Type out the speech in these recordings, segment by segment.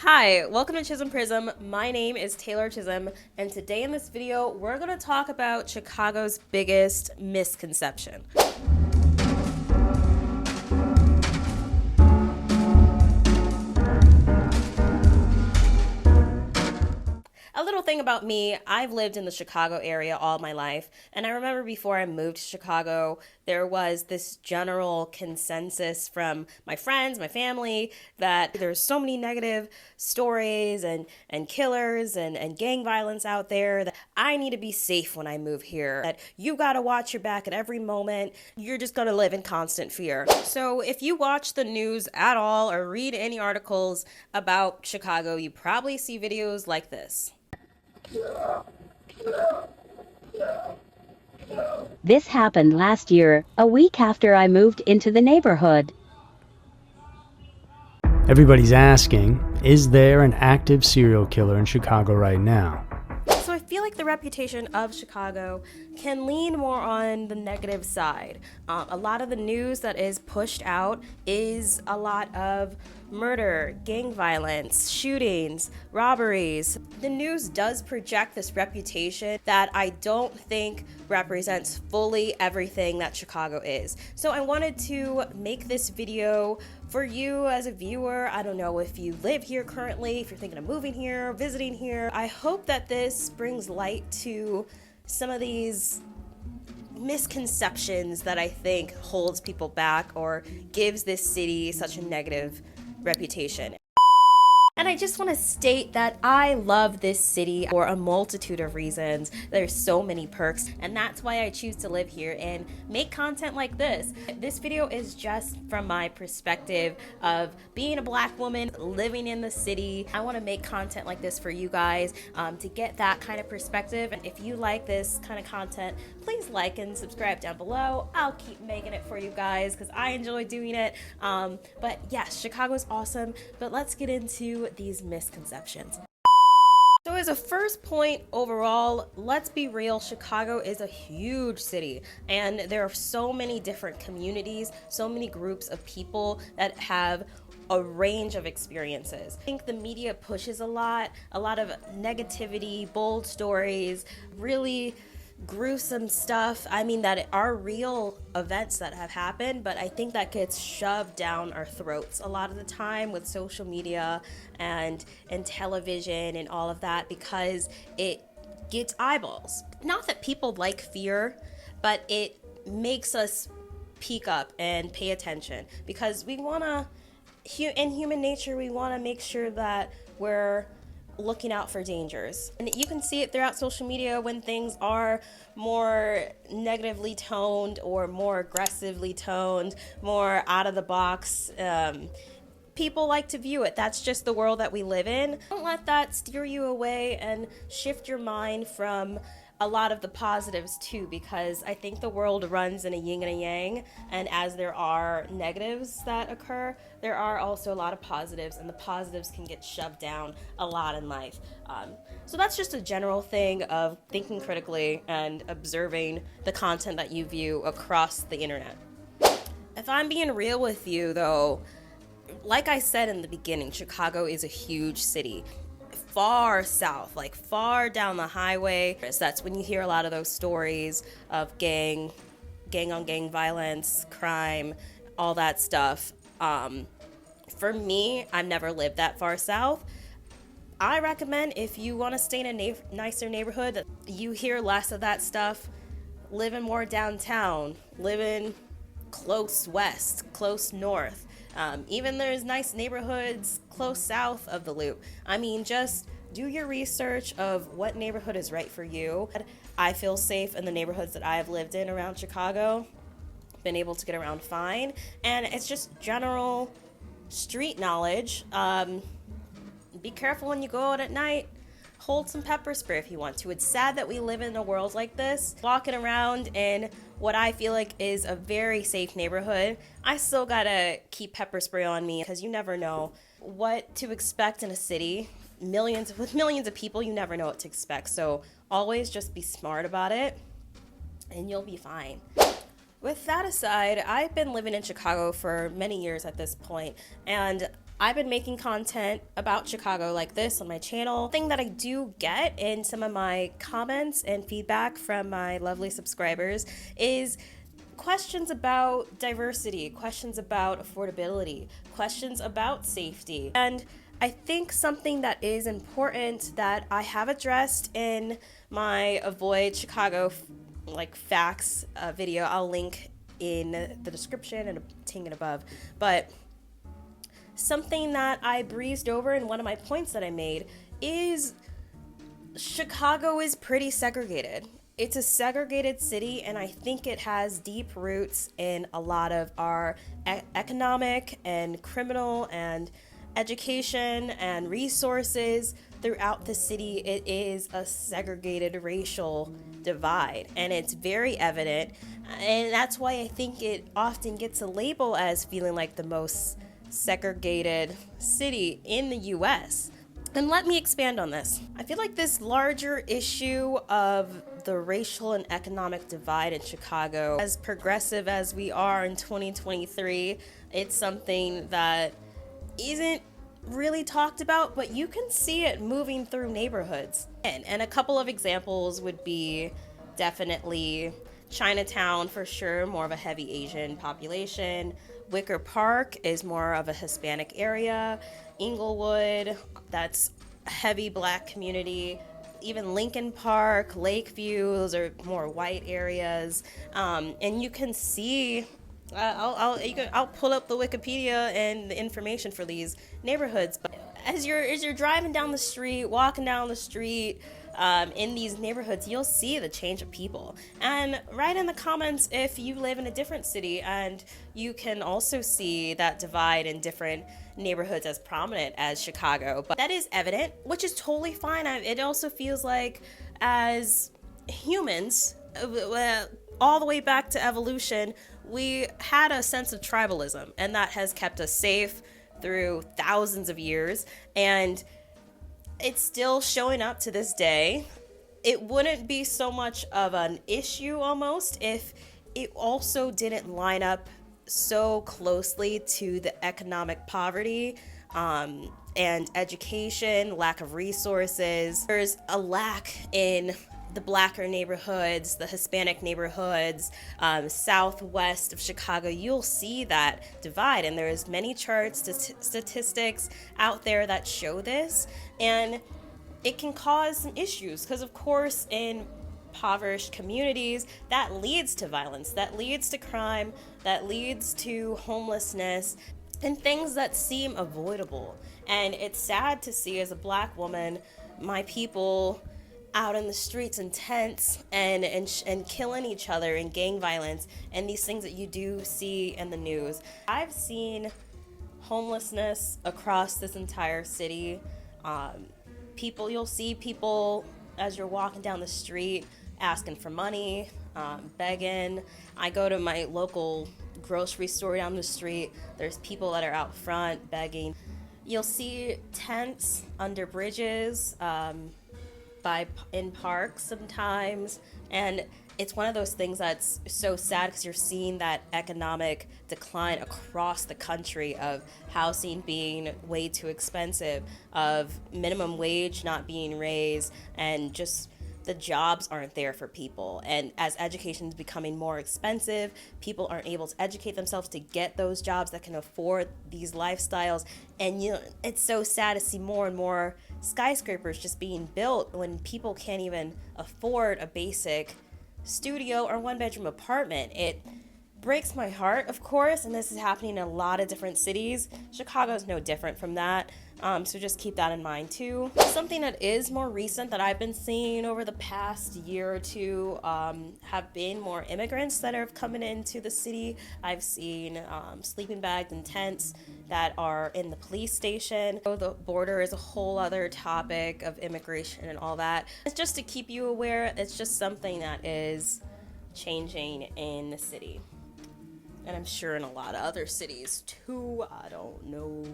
Hi, welcome to Chisholm Prism. My name is Taylor Chisholm, and today in this video, we're going to talk about Chicago's biggest misconception. A little thing about me, I've lived in the Chicago area all my life, and I remember before I moved to Chicago, there was this general consensus from my friends, my family, that there's so many negative stories and killers and gang violence out there that I need to be safe when I move here, that you gotta watch your back at every moment, you're just gonna live in constant fear. So if you watch the news at all or read any articles about Chicago, you probably see videos like this. This happened last year, a week after I moved into the neighborhood. Everybody's asking, is there an active serial killer in Chicago right now? So I feel like the reputation of Chicago can lean more on the negative side. A lot of the news that is pushed out is a lot of murder, gang violence, shootings, robberies. The news does project this reputation that I don't think represents fully everything that Chicago is. So I wanted to make this video for you as a viewer. I don't know if you live here currently, if you're thinking of moving here, visiting here. I hope that this brings light to some of these misconceptions that I think holds people back or gives this city such a negative reputation. And I just want to state that I love this city for a multitude of reasons. There's so many perks, and that's why I choose to live here and make content like this. This video is just from my perspective of being a Black woman living in the city. I want to make content like this for you guys to get that kind of perspective. And if you like this kind of content, please like and subscribe down below. I'll keep making it for you guys because I enjoy doing it. But yes, Chicago's awesome, but let's get into these misconceptions. So as a first point overall, let's be real, Chicago is a huge city and there are so many different communities, so many groups of people that have a range of experiences. I think the media pushes a lot of negativity, bold stories, really gruesome stuff. I mean, that are real events that have happened, but I think that gets shoved down our throats a lot of the time with social media and television and all of that because it gets eyeballs. Not that people like fear, but it makes us peek up and pay attention because we want to, in human nature, we want to make sure that we're looking out for dangers. And you can see it throughout social media when things are more negatively toned or more aggressively toned, more out of the box. People like to view it. That's just the world that we live in. Don't let that steer you away and shift your mind from a lot of the positives too, because I think the world runs in a yin and a yang, and as there are negatives that occur, there are also a lot of positives, and the positives can get shoved down a lot in life. So that's just a general thing of thinking critically and observing the content that you view across the internet. If I'm being real with you though, like I said in the beginning, Chicago is a huge city. Far south, like far down the highway. That's when you hear a lot of those stories of gang on gang violence, crime, all that stuff. For me, I've never lived that far south. I recommend if you want to stay in a nicer neighborhood, that you hear less of that stuff, living more downtown, living close west, close north. Even there's nice neighborhoods close south of the loop. I mean, just do your research of what neighborhood is right for you. I feel safe in the neighborhoods that I have lived in around Chicago, been able to get around fine, and it's just general street knowledge. Be careful when you go out at night. Hold some pepper spray if you want to. It's sad that we live in a world like this, walking around in what I feel like is a very safe neighborhood. I still gotta keep pepper spray on me because you never know what to expect in a city. With millions of people, you never know what to expect. So always just be smart about it and you'll be fine. With that aside, I've been living in Chicago for many years at this point, and I've been making content about Chicago like this on my channel. Thing that I do get in some of my comments and feedback from my lovely subscribers is questions about diversity, questions about affordability, questions about safety. And I think something that is important that I have addressed in my Avoid Chicago facts video, I'll link in the description and a ting and above, but something that I breezed over in one of my points that I made is Chicago is pretty segregated. It's a segregated city, and I think it has deep roots in a lot of our economic and criminal and education and resources throughout the city. It is a segregated racial divide, and it's very evident, and that's why I think it often gets a label as feeling like the most segregated city in the US. And let me expand on this. I feel like this larger issue of the racial and economic divide in Chicago, as progressive as we are in 2023, it's something that isn't really talked about, but you can see it moving through neighborhoods. And a couple of examples would be definitely Chinatown, for sure, more of a heavy Asian population. Wicker Park is more of a Hispanic area. Inglewood, that's a heavy Black community. Even Lincoln Park, Lakeview, those are more white areas. And you can see, I'll pull up the Wikipedia and the information for these neighborhoods. But as you're driving down the street, walking down the street, in these neighborhoods, you'll see the change of people. And write in the comments if you live in a different city and you can also see that divide in different neighborhoods as prominent as Chicago. But that is evident, which is totally fine. It also feels like as humans, all the way back to evolution, we had a sense of tribalism, and that has kept us safe through thousands of years. And it's still showing up to this day. It wouldn't be so much of an issue almost if it also didn't line up so closely to the economic poverty and education, lack of resources. There's a lack in the Blacker neighborhoods, the Hispanic neighborhoods, southwest of Chicago. You'll see that divide, and there's many charts, statistics out there that show this, and it can cause some issues because, of course, in impoverished communities, that leads to violence, that leads to crime, that leads to homelessness, and things that seem avoidable. And it's sad to see, as a Black woman, my people out in the streets in tents and killing each other in gang violence and these things that you do see in the news. I've seen homelessness across this entire city. You'll see people as you're walking down the street asking for money, begging. I go to my local grocery store down the street. There's people that are out front begging. You'll see tents under bridges, in parks sometimes, and it's one of those things that's so sad because you're seeing that economic decline across the country of housing being way too expensive, of minimum wage not being raised, and just the jobs aren't there for people. And as education is becoming more expensive, people aren't able to educate themselves to get those jobs that can afford these lifestyles. And it's so sad to see more and more skyscrapers just being built when people can't even afford a basic studio or one-bedroom apartment. It breaks my heart, of course, and this is happening in a lot of different cities. Chicago's no different from that. So just keep that in mind too. Something that is more recent that I've been seeing over the past year or two have been more immigrants that are coming into the city. I've seen sleeping bags and tents that are in the police station. So the border is a whole other topic of immigration and all that. It's just to keep you aware. It's just something that is changing in the city. And I'm sure in a lot of other cities too. I don't know.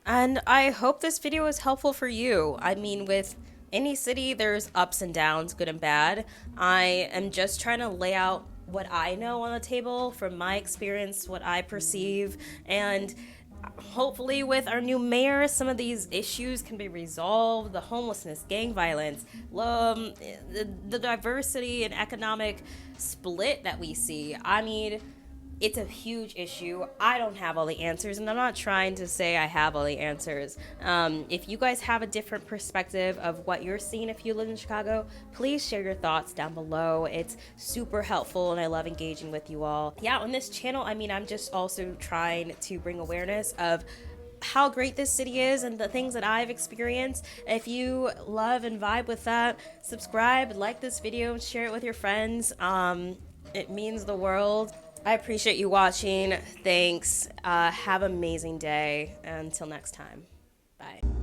And I hope this video was helpful for you. I mean, with any city, there's ups and downs, good and bad. I am just trying to lay out what I know on the table from my experience, what I perceive, and hopefully with our new mayor, some of these issues can be resolved. The homelessness, gang violence, the diversity and economic split that we see. I mean, it's a huge issue. I don't have all the answers, and I'm not trying to say I have all the answers. If you guys have a different perspective of what you're seeing if you live in Chicago, please share your thoughts down below. It's super helpful, and I love engaging with you all. Yeah, on this channel, I mean, I'm just also trying to bring awareness of how great this city is and the things that I've experienced. If you love and vibe with that, subscribe, like this video, share it with your friends. It means the world. I appreciate you watching. Thanks. Have an amazing day. Until next time. Bye.